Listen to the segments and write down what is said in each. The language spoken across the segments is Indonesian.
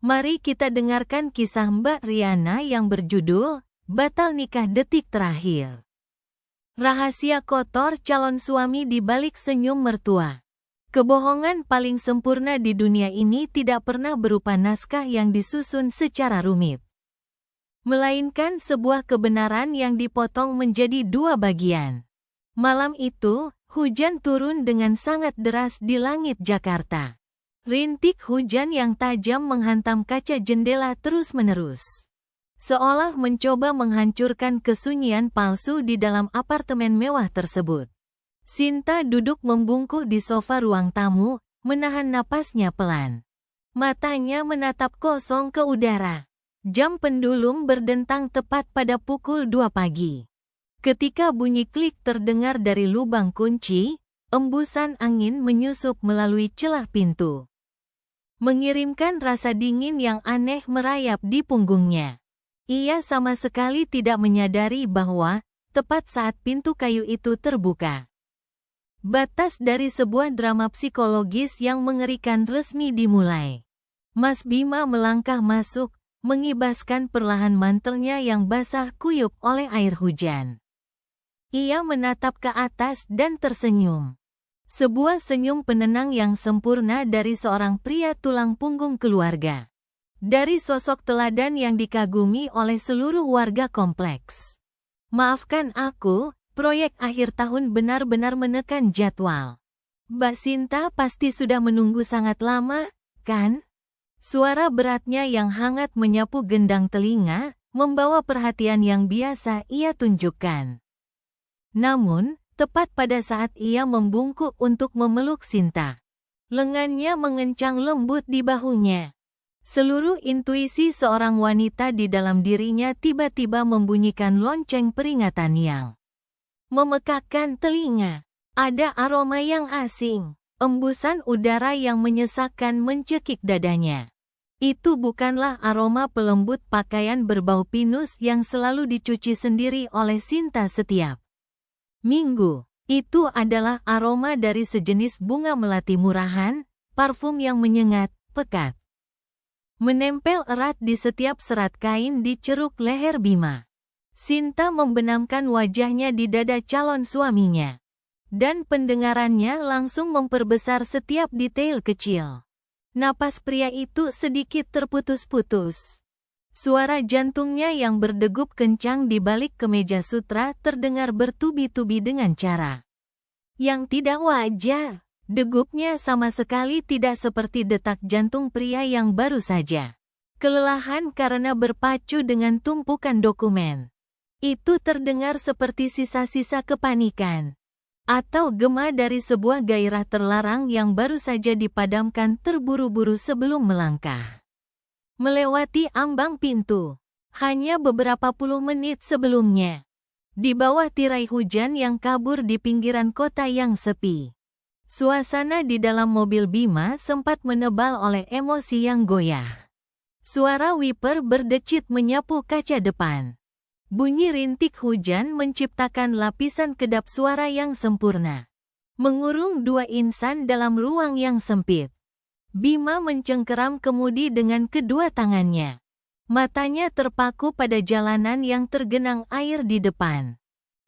Mari kita dengarkan kisah Mbak Riana yang berjudul Batal Nikah Detik Terakhir. Rahasia kotor calon suami di balik senyum mertua. Kebohongan paling sempurna di dunia ini tidak pernah berupa naskah yang disusun secara rumit, melainkan sebuah kebenaran yang dipotong menjadi dua bagian. Malam itu, hujan turun dengan sangat deras di langit Jakarta. Rintik hujan yang tajam menghantam kaca jendela terus-menerus, seolah mencoba menghancurkan kesunyian palsu di dalam apartemen mewah tersebut. Sinta duduk membungkuk di sofa ruang tamu, menahan napasnya pelan. Matanya menatap kosong ke udara. Jam pendulum berdentang tepat pada pukul 2 pagi. Ketika bunyi klik terdengar dari lubang kunci, embusan angin menyusup melalui celah pintu, mengirimkan rasa dingin yang aneh merayap di punggungnya. Ia sama sekali tidak menyadari bahwa, tepat saat pintu kayu itu terbuka, batas dari sebuah drama psikologis yang mengerikan resmi dimulai. Mas Bima melangkah masuk, mengibaskan perlahan mantelnya yang basah kuyup oleh air hujan. Ia menatap ke atas dan tersenyum. Sebuah senyum penenang yang sempurna dari seorang pria tulang punggung keluarga. Dari sosok teladan yang dikagumi oleh seluruh warga kompleks. Maafkan aku, proyek akhir tahun benar-benar menekan jadwal. Mbak Sinta pasti sudah menunggu sangat lama, kan? Suara beratnya yang hangat menyapu gendang telinga, membawa perhatian yang biasa ia tunjukkan. Namun, tepat pada saat ia membungkuk untuk memeluk Sinta, lengannya mengencang lembut di bahunya. Seluruh intuisi seorang wanita di dalam dirinya tiba-tiba membunyikan lonceng peringatan yang memekakkan telinga. Ada aroma yang asing, embusan udara yang menyesakkan mencekik dadanya. Itu bukanlah aroma pelembut pakaian berbau pinus yang selalu dicuci sendiri oleh Sinta setiap minggu. Itu adalah aroma dari sejenis bunga melati murahan, parfum yang menyengat, pekat, menempel erat di setiap serat kain di ceruk leher Bima. Sinta membenamkan wajahnya di dada calon suaminya, dan pendengarannya langsung memperbesar setiap detail kecil. Napas pria itu sedikit terputus-putus. Suara jantungnya yang berdegup kencang di balik kemeja sutra terdengar bertubi-tubi dengan cara yang tidak wajar. Degupnya sama sekali tidak seperti detak jantung pria yang baru saja kelelahan karena berpacu dengan tumpukan dokumen. Itu terdengar seperti sisa-sisa kepanikan, atau gema dari sebuah gairah terlarang yang baru saja dipadamkan terburu-buru sebelum melangkah melewati ambang pintu. Hanya beberapa puluh menit sebelumnya, di bawah tirai hujan yang kabur di pinggiran kota yang sepi, suasana di dalam mobil Bima sempat menebal oleh emosi yang goyah. Suara wiper berdecit menyapu kaca depan. Bunyi rintik hujan menciptakan lapisan kedap suara yang sempurna, mengurung dua insan dalam ruang yang sempit. Bima mencengkeram kemudi dengan kedua tangannya. Matanya terpaku pada jalanan yang tergenang air di depan.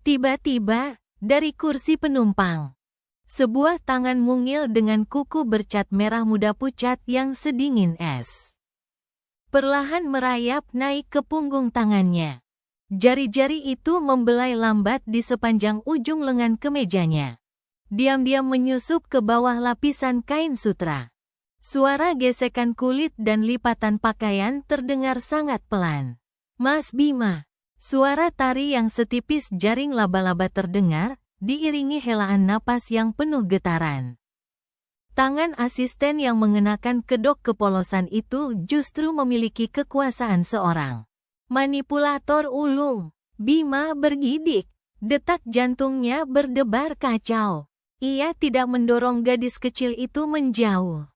Tiba-tiba, dari kursi penumpang, sebuah tangan mungil dengan kuku bercat merah muda pucat yang sedingin es, perlahan merayap naik ke punggung tangannya. Jari-jari itu membelai lambat di sepanjang ujung lengan kemejanya, diam-diam menyusup ke bawah lapisan kain sutra. Suara gesekan kulit dan lipatan pakaian terdengar sangat pelan. Mas Bima. Suara tari yang setipis jaring laba-laba terdengar, diiringi helaan napas yang penuh getaran. Tangan asisten yang mengenakan kedok kepolosan itu justru memiliki kekuasaan seorang manipulator ulung. Bima bergidik. Detak jantungnya berdebar kacau. Ia tidak mendorong gadis kecil itu menjauh,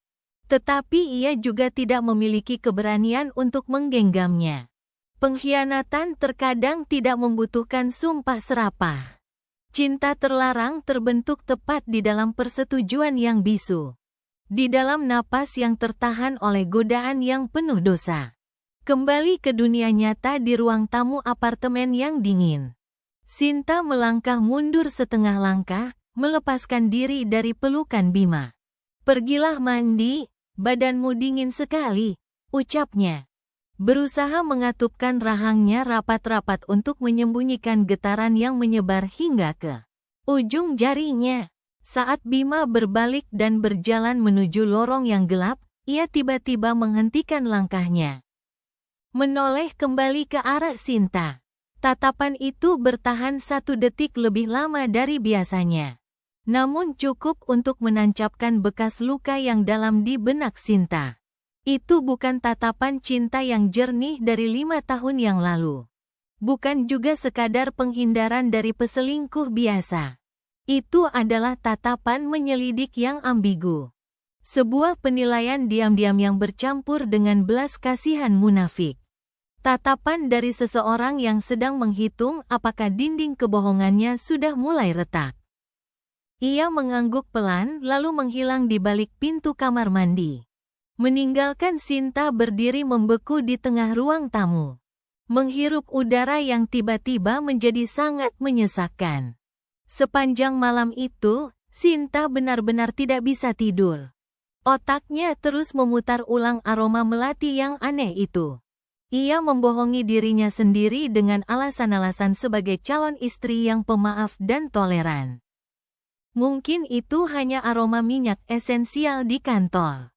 tetapi ia juga tidak memiliki keberanian untuk menggenggamnya. Pengkhianatan terkadang tidak membutuhkan sumpah serapah. Cinta terlarang terbentuk tepat di dalam persetujuan yang bisu. di dalam napas yang tertahan oleh godaan yang penuh dosa. Kembali ke dunia nyata di ruang tamu apartemen yang dingin. Sinta melangkah mundur setengah langkah, melepaskan diri dari pelukan Bima. "Pergilah mandi, badanmu dingin sekali," ucapnya. Berusaha mengatupkan rahangnya rapat-rapat untuk menyembunyikan getaran yang menyebar hingga ke ujung jarinya. Saat Bima berbalik dan berjalan menuju lorong yang gelap, ia tiba-tiba menghentikan langkahnya. Menoleh kembali ke arah Sinta. Tatapan itu bertahan 1 detik lebih lama dari biasanya. Namun cukup untuk menancapkan bekas luka yang dalam di benak Sinta. Itu bukan tatapan cinta yang jernih dari 5 tahun yang lalu. Bukan juga sekadar penghindaran dari peselingkuh biasa. Itu adalah tatapan menyelidik yang ambigu. Sebuah penilaian diam-diam yang bercampur dengan belas kasihan munafik. Tatapan dari seseorang yang sedang menghitung apakah dinding kebohongannya sudah mulai retak. Ia mengangguk pelan lalu menghilang di balik pintu kamar mandi. Meninggalkan Sinta berdiri membeku di tengah ruang tamu. Menghirup udara yang tiba-tiba menjadi sangat menyesakkan. Sepanjang malam itu, Sinta benar-benar tidak bisa tidur. Otaknya terus memutar ulang aroma melati yang aneh itu. Ia membohongi dirinya sendiri dengan alasan-alasan sebagai calon istri yang pemaaf dan toleran. Mungkin itu hanya aroma minyak esensial di kantor.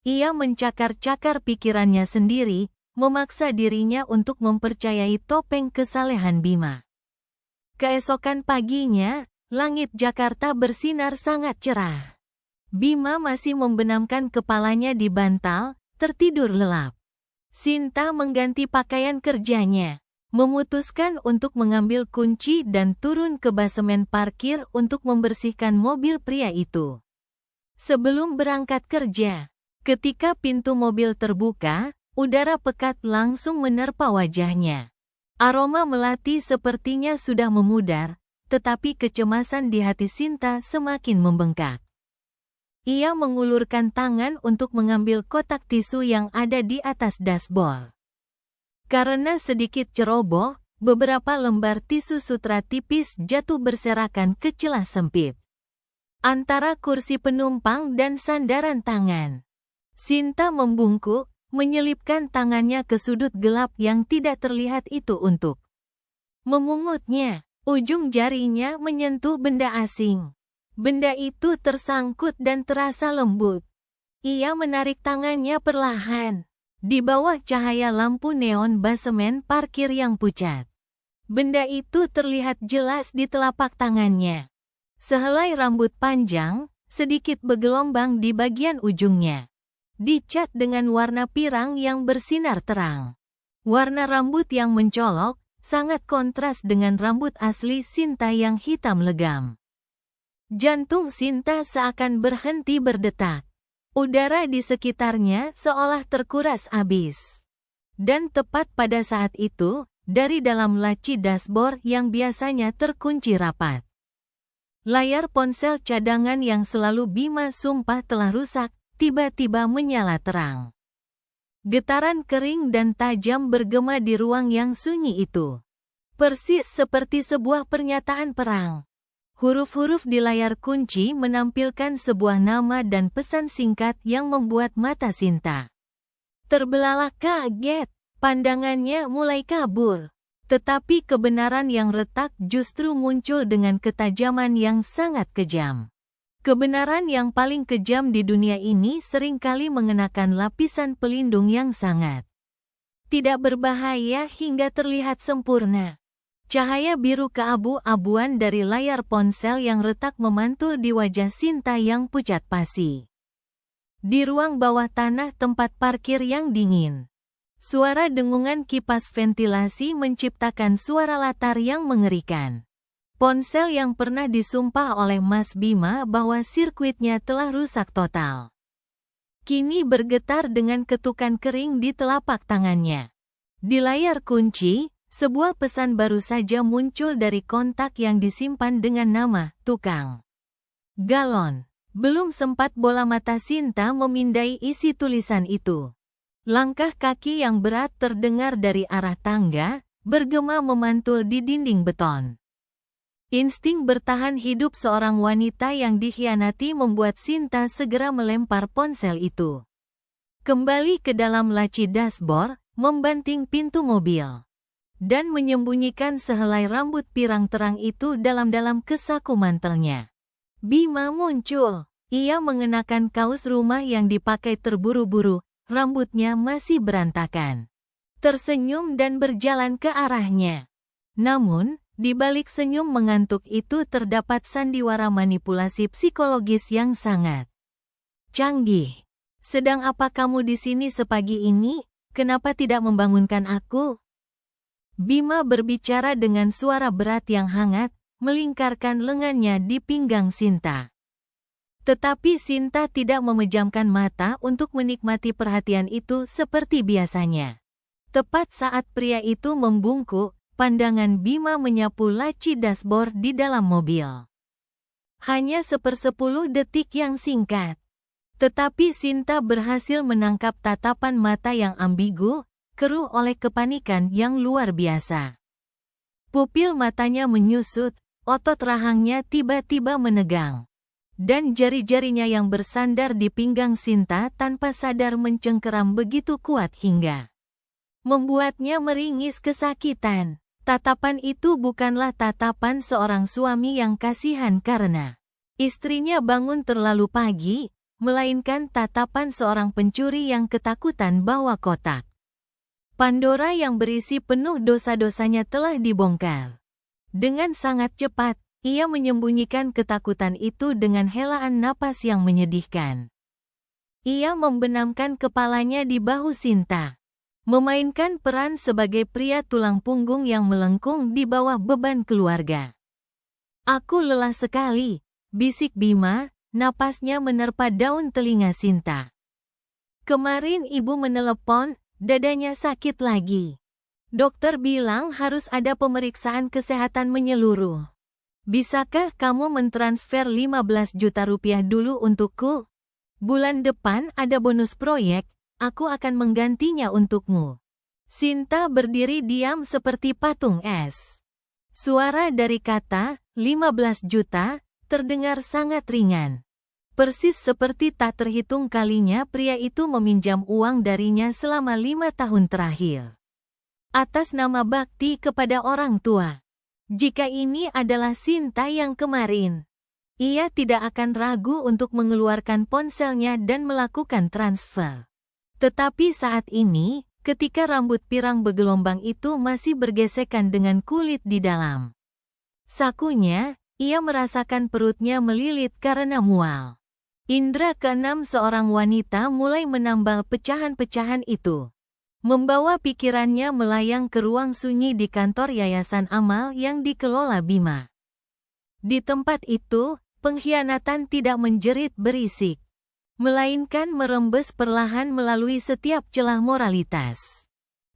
Ia mencakar-cakar pikirannya sendiri, memaksa dirinya untuk mempercayai topeng kesalehan Bima. Keesokan paginya, langit Jakarta bersinar sangat cerah. Bima masih membenamkan kepalanya di bantal, tertidur lelap. Sinta mengganti pakaian kerjanya, memutuskan untuk mengambil kunci dan turun ke basemen parkir untuk membersihkan mobil pria itu. Sebelum berangkat kerja, ketika pintu mobil terbuka, udara pekat langsung menerpa wajahnya. Aroma melati sepertinya sudah memudar, tetapi kecemasan di hati Sinta semakin membengkak. Ia mengulurkan tangan untuk mengambil kotak tisu yang ada di atas dashboard. Karena sedikit ceroboh, beberapa lembar tisu sutra tipis jatuh berserakan ke celah sempit antara kursi penumpang dan sandaran tangan. Sinta membungkuk, menyelipkan tangannya ke sudut gelap yang tidak terlihat itu untuk memungutnya. Ujung jarinya menyentuh benda asing. Benda itu tersangkut dan terasa lembut. Ia menarik tangannya perlahan. Di bawah cahaya lampu neon basemen parkir yang pucat, benda itu terlihat jelas di telapak tangannya. Sehelai rambut panjang, sedikit bergelombang di bagian ujungnya. Dicat dengan warna pirang yang bersinar terang. Warna rambut yang mencolok, sangat kontras dengan rambut asli Sinta yang hitam legam. Jantung Sinta seakan berhenti berdetak. Udara di sekitarnya seolah terkuras habis. Dan tepat pada saat itu, dari dalam laci dashboard yang biasanya terkunci rapat, layar ponsel cadangan yang selalu Bima sumpah telah rusak, tiba-tiba menyala terang. Getaran kering dan tajam bergema di ruang yang sunyi itu. Persis seperti sebuah pernyataan perang. Huruf-huruf di layar kunci menampilkan sebuah nama dan pesan singkat yang membuat mata Sinta terbelalak kaget. Pandangannya mulai kabur. Tetapi kebenaran yang retak justru muncul dengan ketajaman yang sangat kejam. Kebenaran yang paling kejam di dunia ini seringkali mengenakan lapisan pelindung yang sangat tidak berbahaya hingga terlihat sempurna. Cahaya biru keabu-abuan dari layar ponsel yang retak memantul di wajah Sinta yang pucat pasi. Di ruang bawah tanah tempat parkir yang dingin, suara dengungan kipas ventilasi menciptakan suara latar yang mengerikan. Ponsel yang pernah disumpah oleh Mas Bima bahwa sirkuitnya telah rusak total, kini bergetar dengan ketukan kering di telapak tangannya. Di layar kunci, sebuah pesan baru saja muncul dari kontak yang disimpan dengan nama tukang galon. Belum sempat bola mata Sinta memindai isi tulisan itu. Langkah kaki yang berat terdengar dari arah tangga, bergema memantul di dinding beton. Insting bertahan hidup seorang wanita yang dikhianati membuat Sinta segera melempar ponsel itu. Kembali ke dalam laci dashboard, membanting pintu mobil. Dan menyembunyikan sehelai rambut pirang terang itu dalam-dalam ke saku mantelnya. Bima muncul. Ia mengenakan kaos rumah yang dipakai terburu-buru, rambutnya masih berantakan. Tersenyum dan berjalan ke arahnya. Namun, di balik senyum mengantuk itu terdapat sandiwara manipulasi psikologis yang sangat canggih. Sedang apa kamu di sini sepagi ini? Kenapa tidak membangunkan aku? Bima berbicara dengan suara berat yang hangat, melingkarkan lengannya di pinggang Sinta. Tetapi Sinta tidak memejamkan mata untuk menikmati perhatian itu seperti biasanya. Tepat saat pria itu membungkuk, pandangan Bima menyapu laci dashboard di dalam mobil. Hanya 1/10 detik yang singkat. Tetapi Sinta berhasil menangkap tatapan mata yang ambigu, keruh oleh kepanikan yang luar biasa. Pupil matanya menyusut, otot rahangnya tiba-tiba menegang. Dan jari-jarinya yang bersandar di pinggang Sinta tanpa sadar mencengkeram begitu kuat hingga membuatnya meringis kesakitan. Tatapan itu bukanlah tatapan seorang suami yang kasihan karena istrinya bangun terlalu pagi, melainkan tatapan seorang pencuri yang ketakutan bahwa kotak Pandora yang berisi penuh dosa-dosanya telah dibongkar. Dengan sangat cepat, ia menyembunyikan ketakutan itu dengan helaan napas yang menyedihkan. Ia membenamkan kepalanya di bahu Sinta, memainkan peran sebagai pria tulang punggung yang melengkung di bawah beban keluarga. Aku lelah sekali, bisik Bima, napasnya menerpa daun telinga Sinta. Kemarin ibu menelepon, dadanya sakit lagi. Dokter bilang harus ada pemeriksaan kesehatan menyeluruh. Bisakah kamu mentransfer 15 juta rupiah dulu untukku? Bulan depan ada bonus proyek. Aku akan menggantinya untukmu. Sinta berdiri diam seperti patung es. Suara dari kata 15 juta terdengar sangat ringan. Persis seperti tak terhitung kalinya pria itu meminjam uang darinya selama 5 tahun terakhir. Atas nama bakti kepada orang tua. Jika ini adalah Sinta yang kemarin, ia tidak akan ragu untuk mengeluarkan ponselnya dan melakukan transfer. Tetapi saat ini, ketika rambut pirang bergelombang itu masih bergesekan dengan kulit di dalam sakunya, ia merasakan perutnya melilit karena mual. Indra keenam seorang wanita mulai menambal pecahan-pecahan itu, membawa pikirannya melayang ke ruang sunyi di kantor Yayasan Amal yang dikelola Bima. Di tempat itu, pengkhianatan tidak menjerit berisik, melainkan merembes perlahan melalui setiap celah moralitas.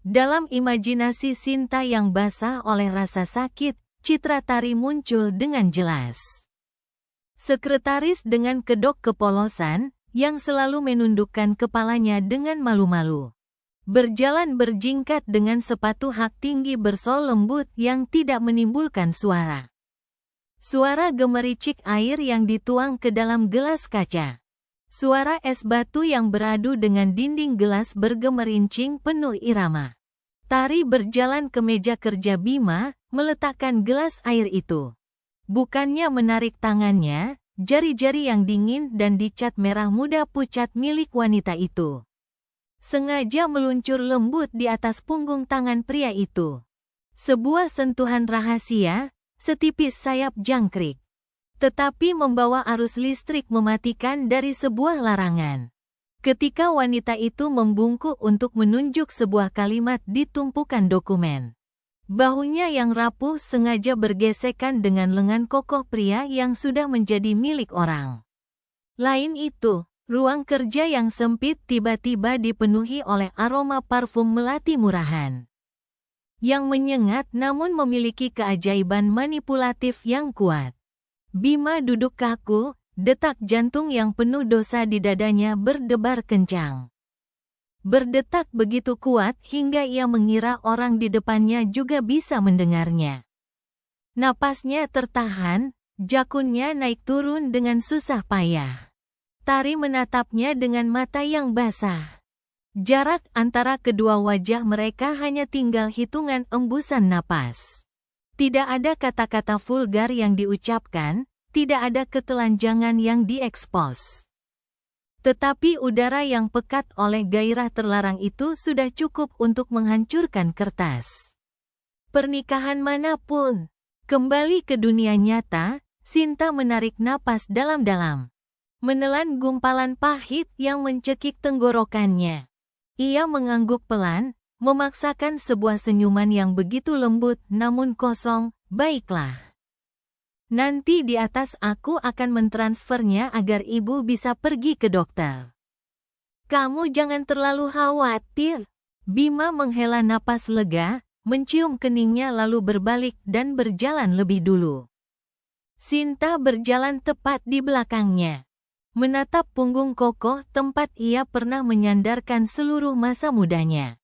Dalam imajinasi Sinta yang basah oleh rasa sakit, citra tari muncul dengan jelas. Sekretaris dengan kedok kepolosan, yang selalu menundukkan kepalanya dengan malu-malu, berjalan berjingkat dengan sepatu hak tinggi bersol lembut yang tidak menimbulkan suara. Suara gemericik air yang dituang ke dalam gelas kaca. Suara es batu yang beradu dengan dinding gelas bergemerincing penuh irama. Tari berjalan ke meja kerja Bima, meletakkan gelas air itu. Bukannya menarik tangannya, jari-jari yang dingin dan dicat merah muda pucat milik wanita itu sengaja meluncur lembut di atas punggung tangan pria itu. Sebuah sentuhan rahasia, setipis sayap jangkrik, tetapi membawa arus listrik mematikan dari sebuah larangan. Ketika wanita itu membungkuk untuk menunjuk sebuah kalimat di tumpukan dokumen, bahunya yang rapuh sengaja bergesekan dengan lengan kokoh pria yang sudah menjadi milik orang lain itu. Ruang kerja yang sempit tiba-tiba dipenuhi oleh aroma parfum melati murahan yang menyengat namun memiliki keajaiban manipulatif yang kuat. Bima duduk kaku, Detak jantung yang penuh dosa di dadanya berdebar kencang. Berdetak begitu kuat hingga ia mengira orang di depannya juga bisa mendengarnya. Napasnya tertahan, jakunnya naik turun dengan susah payah. Tari menatapnya dengan mata yang basah. Jarak antara kedua wajah mereka hanya tinggal hitungan embusan napas. Tidak ada kata-kata vulgar yang diucapkan, tidak ada ketelanjangan yang diekspos. Tetapi udara yang pekat oleh gairah terlarang itu sudah cukup untuk menghancurkan kertas. Pernikahan manapun. Kembali ke dunia nyata, Sinta menarik napas dalam-dalam. Menelan gumpalan pahit yang mencekik tenggorokannya. Ia mengangguk pelan, memaksakan sebuah senyuman yang begitu lembut namun kosong. Baiklah. Nanti di atas aku akan mentransfernya agar ibu bisa pergi ke dokter. Kamu jangan terlalu khawatir. Bima menghela napas lega, mencium keningnya lalu berbalik dan berjalan lebih dulu. Sinta berjalan tepat di belakangnya. Menatap punggung kokoh tempat ia pernah menyandarkan seluruh masa mudanya.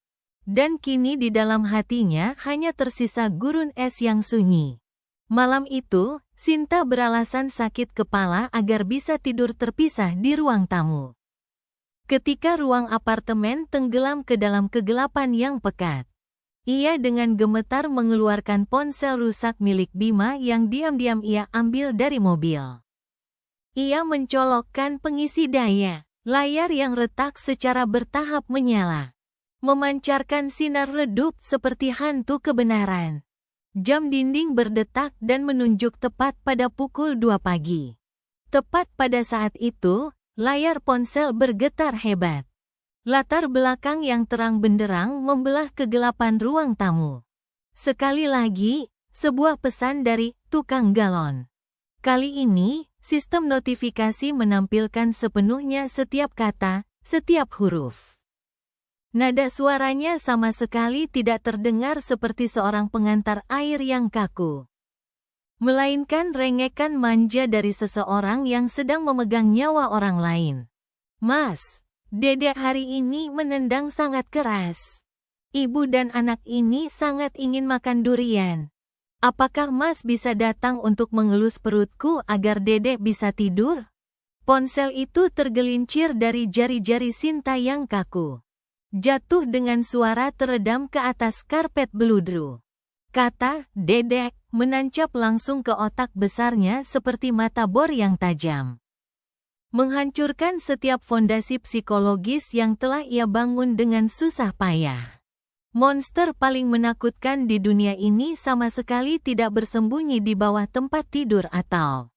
Dan kini di dalam hatinya hanya tersisa gurun es yang sunyi. Malam itu, Sinta beralasan sakit kepala agar bisa tidur terpisah di ruang tamu. Ketika ruang apartemen tenggelam ke dalam kegelapan yang pekat, ia dengan gemetar mengeluarkan ponsel rusak milik Bima yang diam-diam ia ambil dari mobil. Ia mencolokkan pengisi daya. Layar yang retak secara bertahap menyala, memancarkan sinar redup seperti hantu kebenaran. Jam dinding berdetak dan menunjuk tepat pada pukul 2 pagi. Tepat pada saat itu, layar ponsel bergetar hebat. Latar belakang yang terang benderang membelah kegelapan ruang tamu. Sekali lagi, sebuah pesan dari tukang galon. Kali ini, sistem notifikasi menampilkan sepenuhnya setiap kata, setiap huruf. Nada suaranya sama sekali tidak terdengar seperti seorang pengantar air yang kaku, melainkan rengekan manja dari seseorang yang sedang memegang nyawa orang lain. Mas, Dedek hari ini menendang sangat keras. Ibu dan anak ini sangat ingin makan durian. Apakah Mas bisa datang untuk mengelus perutku agar Dedek bisa tidur? Ponsel itu tergelincir dari jari-jari Sinta yang kaku. Jatuh dengan suara teredam ke atas karpet beludru. Kata Dedek menancap langsung ke otak besarnya seperti mata bor yang tajam. Menghancurkan setiap fondasi psikologis yang telah ia bangun dengan susah payah. Monster paling menakutkan di dunia ini sama sekali tidak bersembunyi di bawah tempat tidur atau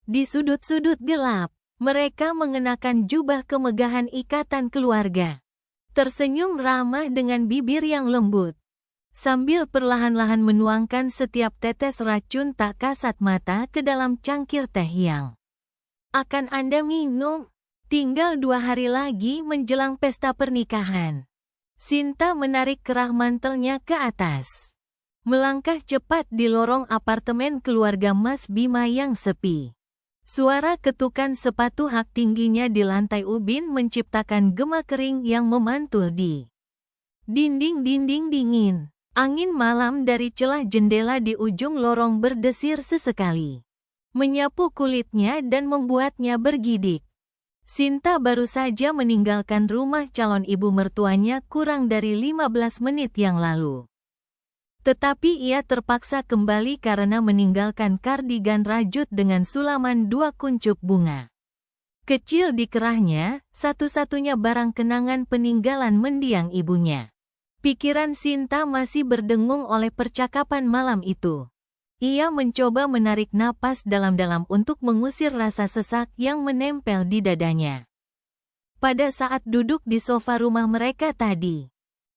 di sudut-sudut gelap. Mereka mengenakan jubah kemegahan ikatan keluarga. Tersenyum ramah dengan bibir yang lembut. Sambil perlahan-lahan menuangkan setiap tetes racun tak kasat mata ke dalam cangkir teh yang akan Anda minum. Tinggal 2 hari lagi menjelang pesta pernikahan. Sinta menarik kerah mantelnya ke atas. Melangkah cepat di lorong apartemen keluarga Mas Bima yang sepi. Suara ketukan sepatu hak tingginya di lantai ubin menciptakan gema kering yang memantul di dinding-dinding dingin. Angin malam dari celah jendela di ujung lorong berdesir sesekali, menyapu kulitnya dan membuatnya bergidik. Sinta baru saja meninggalkan rumah calon ibu mertuanya kurang dari 15 menit yang lalu. Tetapi ia terpaksa kembali karena meninggalkan kardigan rajut dengan sulaman 2 kuncup bunga kecil di kerahnya, satu-satunya barang kenangan peninggalan mendiang ibunya. Pikiran Sinta masih berdengung oleh percakapan malam itu. Ia mencoba menarik napas dalam-dalam untuk mengusir rasa sesak yang menempel di dadanya. Pada saat duduk di sofa rumah mereka tadi,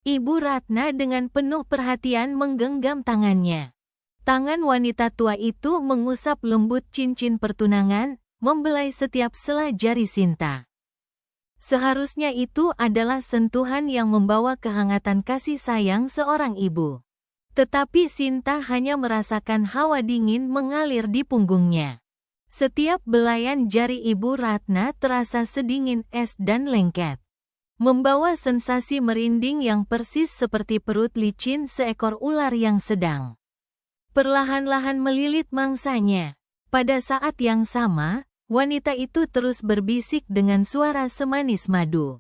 Ibu Ratna dengan penuh perhatian menggenggam tangannya. Tangan wanita tua itu mengusap lembut cincin pertunangan, membelai setiap sela jari Sinta. Seharusnya itu adalah sentuhan yang membawa kehangatan kasih sayang seorang ibu. Tetapi Sinta hanya merasakan hawa dingin mengalir di punggungnya. Setiap belayan jari Ibu Ratna terasa sedingin es dan lengket, membawa sensasi merinding yang persis seperti perut licin seekor ular yang sedang perlahan-lahan melilit mangsanya. Pada saat yang sama, wanita itu terus berbisik dengan suara semanis madu.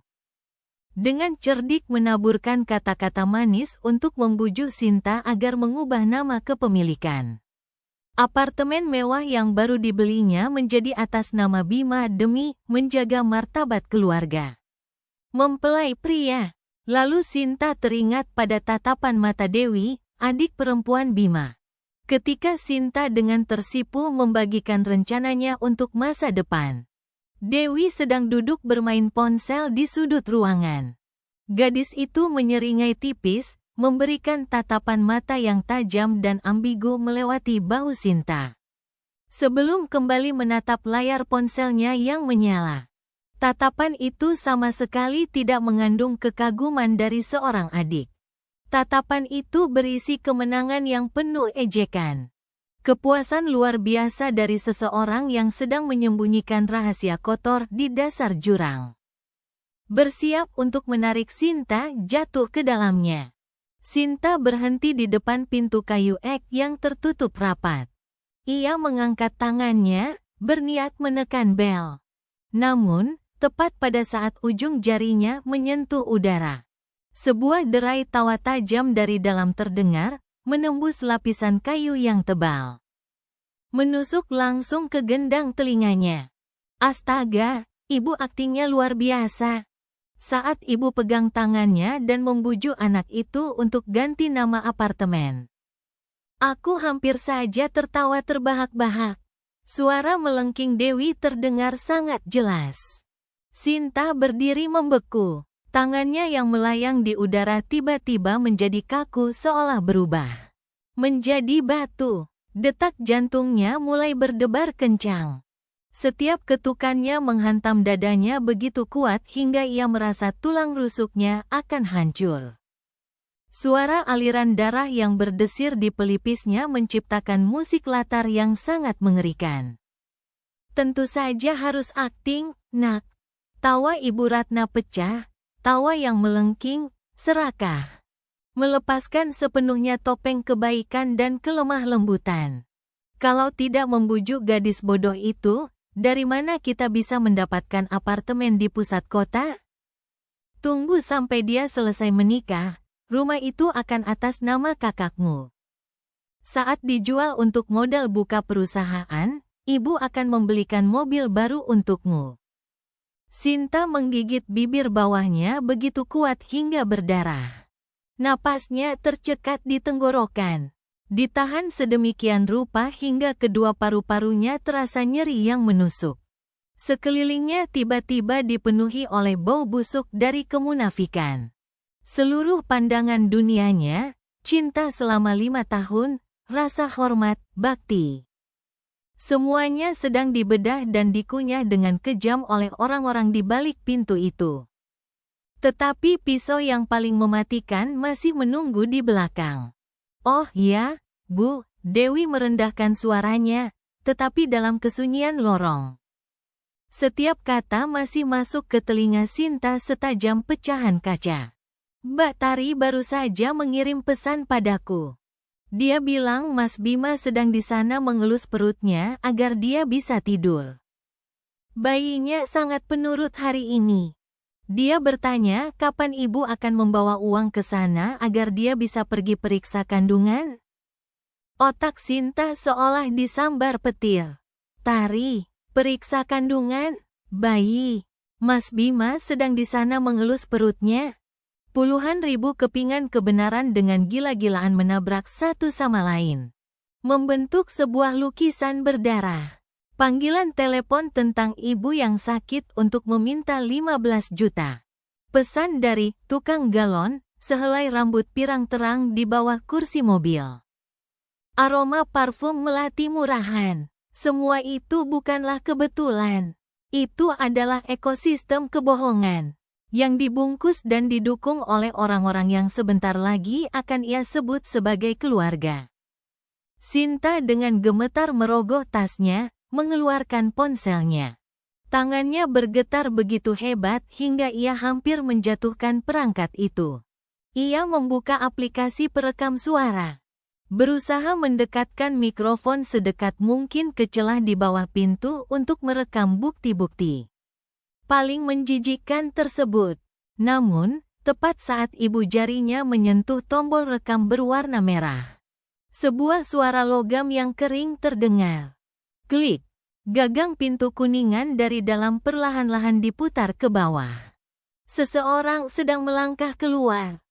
Dengan cerdik menaburkan kata-kata manis untuk membujuk Sinta agar mengubah nama kepemilikan apartemen mewah yang baru dibelinya menjadi atas nama Bima demi menjaga martabat keluarga mempelai pria. Lalu Sinta teringat pada tatapan mata Dewi, adik perempuan Bima. Ketika Sinta dengan tersipu membagikan rencananya untuk masa depan. Dewi sedang duduk bermain ponsel di sudut ruangan. Gadis itu menyeringai tipis, memberikan tatapan mata yang tajam dan ambigu melewati bahu Sinta. Sebelum kembali menatap layar ponselnya yang menyala. Tatapan itu sama sekali tidak mengandung kekaguman dari seorang adik. Tatapan itu berisi kemenangan yang penuh ejekan. Kepuasan luar biasa dari seseorang yang sedang menyembunyikan rahasia kotor di dasar jurang. Bersiap untuk menarik Sinta jatuh ke dalamnya. Sinta berhenti di depan pintu kayu ek yang tertutup rapat. Ia mengangkat tangannya, berniat menekan bel. Namun, tepat pada saat ujung jarinya menyentuh udara, sebuah derai tawa tajam dari dalam terdengar, menembus lapisan kayu yang tebal. Menusuk langsung ke gendang telinganya. Astaga, ibu aktingnya luar biasa. Saat ibu pegang tangannya dan membujuk anak itu untuk ganti nama apartemen. Aku hampir saja tertawa terbahak-bahak. Suara melengking Dewi terdengar sangat jelas. Sinta berdiri membeku. Tangannya yang melayang di udara tiba-tiba menjadi kaku seolah berubah menjadi batu. Detak jantungnya mulai berdebar kencang. Setiap ketukannya menghantam dadanya begitu kuat hingga ia merasa tulang rusuknya akan hancur. Suara aliran darah yang berdesir di pelipisnya menciptakan musik latar yang sangat mengerikan. Tentu saja harus akting, nak. Tawa Ibu Ratna pecah, tawa yang melengking, serakah. Melepaskan sepenuhnya topeng kebaikan dan kelemah lembutan. Kalau tidak membujuk gadis bodoh itu, dari mana kita bisa mendapatkan apartemen di pusat kota? Tunggu sampai dia selesai menikah, rumah itu akan atas nama kakakmu. Saat dijual untuk modal buka perusahaan, ibu akan membelikan mobil baru untukmu. Sinta menggigit bibir bawahnya begitu kuat hingga berdarah. Napasnya tercekat di tenggorokan. Ditahan sedemikian rupa hingga kedua paru-parunya terasa nyeri yang menusuk. Sekelilingnya tiba-tiba dipenuhi oleh bau busuk dari kemunafikan. Seluruh pandangan dunianya, cinta selama 5 tahun, rasa hormat, bakti. Semuanya sedang dibedah dan dikunyah dengan kejam oleh orang-orang di balik pintu itu. Tetapi pisau yang paling mematikan masih menunggu di belakang. Oh ya, Bu, Dewi merendahkan suaranya, tetapi dalam kesunyian lorong. Setiap kata masih masuk ke telinga Sinta setajam pecahan kaca. Mbak Tari baru saja mengirim pesan padaku. Dia bilang Mas Bima sedang di sana mengelus perutnya agar dia bisa tidur. Bayinya sangat penurut hari ini. Dia bertanya kapan ibu akan membawa uang ke sana agar dia bisa pergi periksa kandungan. Otak Sinta seolah disambar petir. Tari, periksa kandungan, bayi. Mas Bima sedang di sana mengelus perutnya. Puluhan ribu kepingan kebenaran dengan gila-gilaan menabrak satu sama lain. Membentuk sebuah lukisan berdarah. Panggilan telepon tentang ibu yang sakit untuk meminta 15 juta. Pesan dari tukang galon, sehelai rambut pirang terang di bawah kursi mobil. Aroma parfum melati murahan. Semua itu bukanlah kebetulan. Itu adalah ekosistem kebohongan yang dibungkus dan didukung oleh orang-orang yang sebentar lagi akan ia sebut sebagai keluarga. Sinta dengan gemetar merogoh tasnya, mengeluarkan ponselnya. Tangannya bergetar begitu hebat hingga ia hampir menjatuhkan perangkat itu. Ia membuka aplikasi perekam suara. Berusaha mendekatkan mikrofon sedekat mungkin ke celah di bawah pintu untuk merekam bukti-bukti paling menjijikkan tersebut. Namun, tepat saat ibu jarinya menyentuh tombol rekam berwarna merah, sebuah suara logam yang kering terdengar. Klik. Gagang pintu kuningan dari dalam perlahan-lahan diputar ke bawah. Seseorang sedang melangkah keluar.